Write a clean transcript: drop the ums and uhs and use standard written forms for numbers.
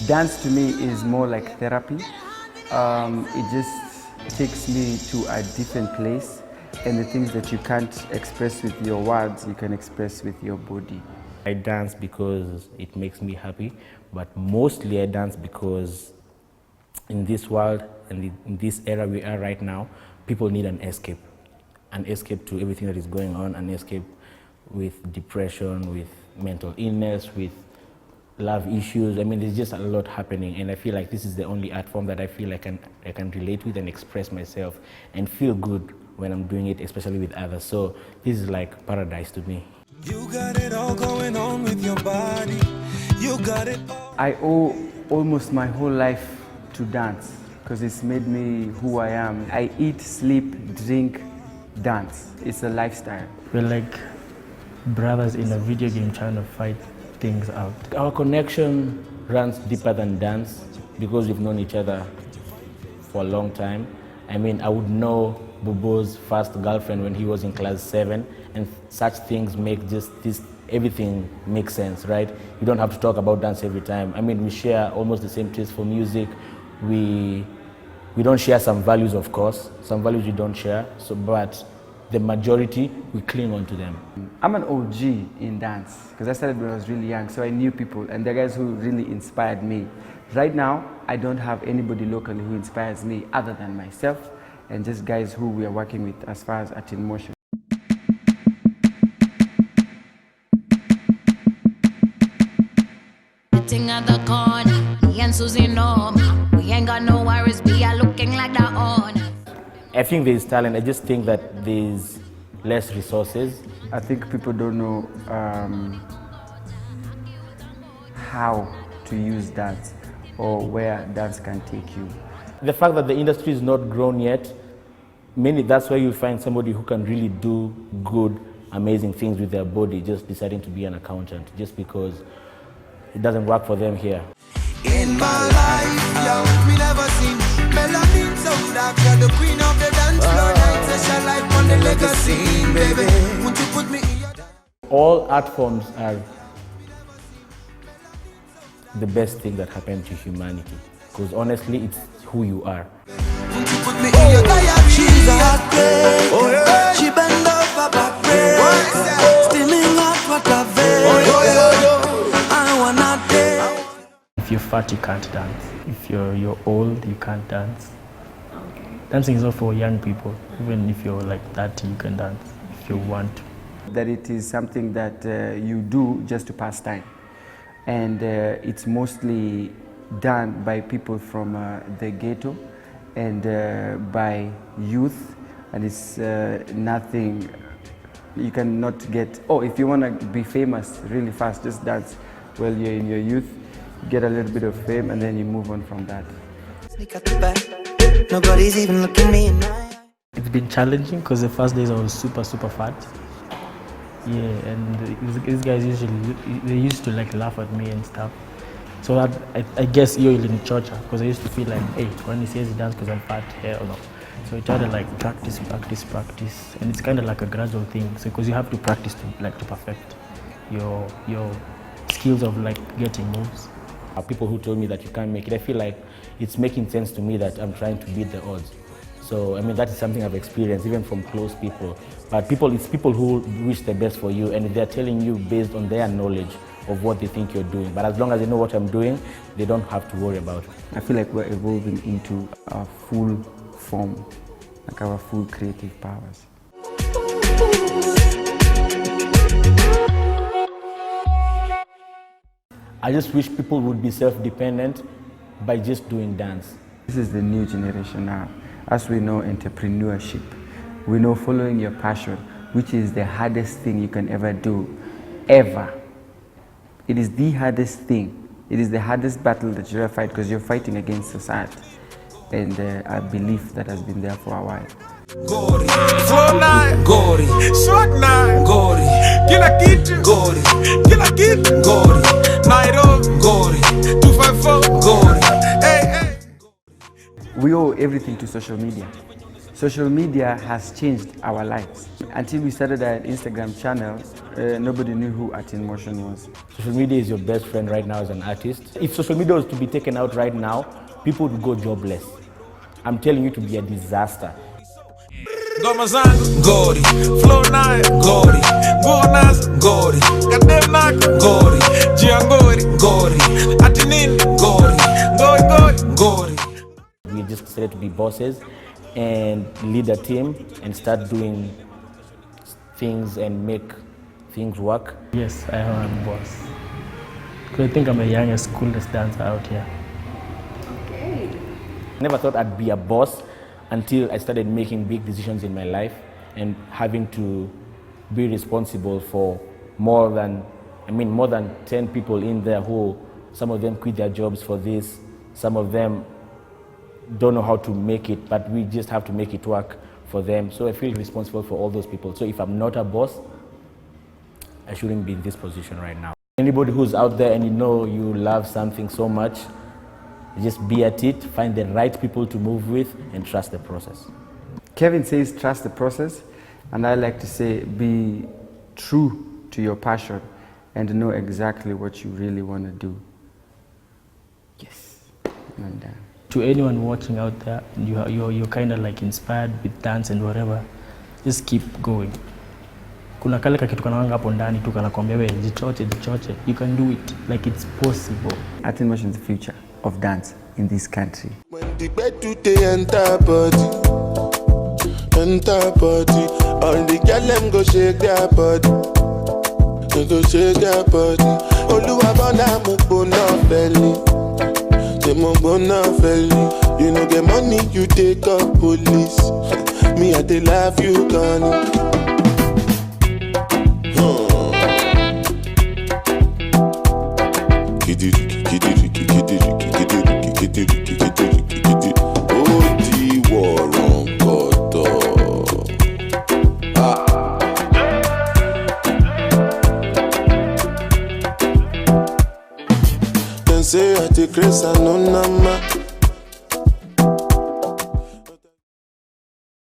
Dance to me is more like therapy. It just takes me to a different place, and the things that you can't express with your words, you can express with your body. I dance because it makes me happy, but mostly I dance because in this world and in this era we are right now, people need an escape to everything that is going on, an escape with depression, with mental illness, with love issues. I mean, there's just a lot happening, and I feel like this is the only art form that I feel I can relate with and express myself and feel good when I'm doing it, especially with others. So this is like paradise to me. You got it all going on with your body. You got it all. I owe almost my whole life to dance because it's made me who I am. I eat, sleep, drink, dance. It's a lifestyle. We're like brothers in a video game trying to fight things out. Our connection runs deeper than dance because we've known each other for a long time. I mean, I would know Bobo's first girlfriend when he was in class 7, and such things make just this, everything makes sense, right? You don't have to talk about dance every time. I mean, we share almost the same taste for music. We don't share some values, of course. Some values we don't share, but the majority, we cling on to them. I'm an OG in dance because I started when I was really young, so I knew people, and the guys who really inspired me. Right now, I don't have anybody locally who inspires me other than myself and just guys who we are working with as far as Art in Motion. At the corner, me and Susie know we ain't got no worries, we are looking like the on. I think there's talent. I just think that there's less resources. I think people don't know how to use dance or where dance can take you. The fact that the industry is not grown yet, mainly that's why you find somebody who can really do good, amazing things with their body, just deciding to be an accountant, just because it doesn't work for them here. In my life, yo, me never seen melanin so dark. You're the queen of the dance floor. Night session life on the legacy, baby. Won't you put me in your dance? All art forms are the best thing that happened to humanity, because honestly, it's who you are. Won't you put me in your diary? She's a hot break. Oh, yeah. She bend over back break. Steaming hot water vein. I wanna dance. If you're fat, you can't dance. If you're old, you can't dance. Okay. Dancing is not for young people. Even if you're like 30, you can dance if you want to. That it is something that you do just to pass time. And it's mostly done by people from the ghetto and by youth, and it's nothing, you cannot get, oh, if you want to be famous really fast, just dance while you're in your youth, get a little bit of fame, and then you move on from that. Nobody's even looking me in the eye. It's been challenging because the first days I was super fat. Yeah, and these guys they used to like laugh at me and stuff. So I guess you're in church because I used to feel like, hey, when he says he dance because I'm fat, hell no. So I tried to like practice, and it's kind of like a gradual thing. So because you have to practice to perfect your skills of like getting moves. People who told me that you can't make it, I feel like it's making sense to me that I'm trying to beat the odds. So I mean, that is something I've experienced even from close people. But it's people who wish the best for you, and they're telling you based on their knowledge of what they think you're doing. But as long as they know what I'm doing, they don't have to worry about it. I feel like we're evolving into a full form, like our full creative powers. I just wish people would be self-dependent by just doing dance. This is the new generation now. As we know, entrepreneurship. We know following your passion, which is the hardest thing you can ever do, ever. It is the hardest thing. It is the hardest battle that you ever fight because you're fighting against society. And I believe that has been there for a while. Gori, flow nine, Gori, swag nine, Gori, kila kitu, Gori, kila kitu, Gori, Nairobi, Gori, 254, Gori, hey, hey. We owe everything to social media. Social media has changed our lives. Until we started an Instagram channel, nobody knew who Art in Motion was. Social media is your best friend right now as an artist. If social media was to be taken out right now, people would go jobless. I'm telling you, to be a disaster. Ngoma zangu ngori, flow nayo ngori, nguo nazo ngori, kadem nako ngori, jia ngori ngori, ati nini ngori, ngori ngori ngori. We just decided to be bosses and lead a team and start doing things and make things work. Yes, I am a boss. Because I think I'm the youngest, coolest dancer out here. I never thought I'd be a boss until I started making big decisions in my life and having to be responsible for more than 10 people in there who, some of them quit their jobs for this, some of them don't know how to make it, but we just have to make it work for them. So I feel responsible for all those people. So if I'm not a boss, I shouldn't be in this position right now. Anybody who's out there and you know you love something so much, just be at it, find the right people to move with, and trust the process. Kevin says trust the process, and I like to say be true to your passion and know exactly what you really want to do. Yes. And, To anyone watching out there, you're kind of like inspired with dance and whatever, just keep going. Kuna kale kitu kanawanga hapo ndani tu kanakwambia wewe jichoche. You can do it, like it's possible. Art in Motion is the future of dance in this country. When the bed to the enter body, all the girl them go shake their body, they go shake their body. Oluwabona Mbugua belly, they Mbugua belly. You know get money, you take up police. Me I dey love you, Connie. Say I take grace and no nama.